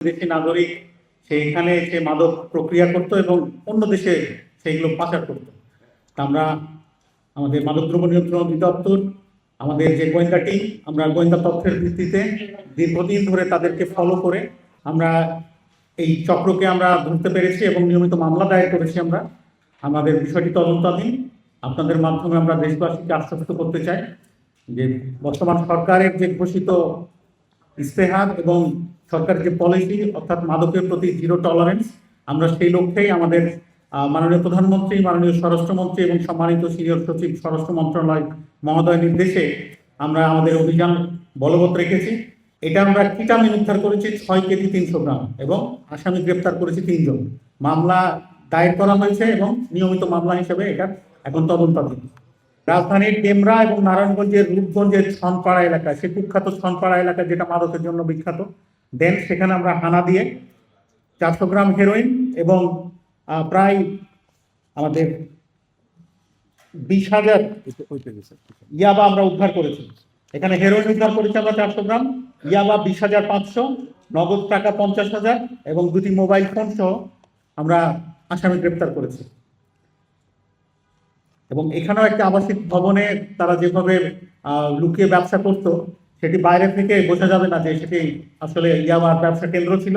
দেশি নাগরিক সেইখানে সে মাদক প্রক্রিয়া করত এবং অন্য দেশে সেইগুলো পাচার করত। আমরা আমাদের মাদকদ্রব্য নিয়ন্ত্রণ অধিদপ্তর, আমাদের যে গোয়েন্দা টিম, আমরা গোয়েন্দা তথ্যের ভিত্তিতে দীর্ঘদিন ধরে তাদেরকে ফলো করে আমরা এই চক্রকে আমরা ধরতে পেরেছি এবং নিয়মিত মামলা দায়ের করেছি। আমরা আমাদের বিষয়টি তদন্তাধীন। আপনাদের মাধ্যমে আমরা দেশবাসীকে আশ্বস্ত করতে চাই যে বর্তমান সরকারের যে ঘোষিত ইস্তেহার এবং সরকারের যে পলিসি, অর্থাৎ মাদকের প্রতি জিরো টলারেন্স, আমরা সেই লক্ষ্যেই আমাদের মাননীয় প্রধানমন্ত্রী, মাননীয় স্বরাষ্ট্রমন্ত্রী এবং সম্মানিত সিনিয়র সচিব স্বরাষ্ট্র মন্ত্রণালয় মহোদয় নির্দেশে আমরা আমাদের অভিযান বলবৎ রেখেছি। এটা আমরা কিটামিন উদ্ধার করেছি 6 কেজি 300 গ্রাম এবং আসামি গ্রেপ্তার করেছি 3 জন। মামলা দায়ের করা হয়েছে এবং নিয়মিত মামলা হিসেবে এটা এখন তদন্তাধীন। রাজধানীর ডেমরা এবং নারায়ণগঞ্জের রূপগঞ্জের ছনপাড়া এলাকা, সে কুখ্যাত ছনপাড়া এলাকা যেটা মাদকের জন্য বিখ্যাত, দেন সেখানে আমরা হানা দিয়ে 400 গ্রাম হেরোইন এবং প্রায় আমাদের 20,000 ইয়াবা আমরা উদ্ধার করেছি। এখানে হেরোইন উদ্ধার করেছি আমরা 400 গ্রাম, ইয়াবা 20,500, নগদ টাকা 50,000 এবং 2টি মোবাইল ফোন সহ আমরা আসামি গ্রেপ্তার করেছি। এবং এখানেও একটা আবাসিক ভবনে তারা যেভাবে লুকিয়ে ব্যবসা করতো, সেটি বাইরে থেকে বোঝা যাবে না যে সেটি আসলে ইয়াবার ব্যবসা কেন্দ্র ছিল।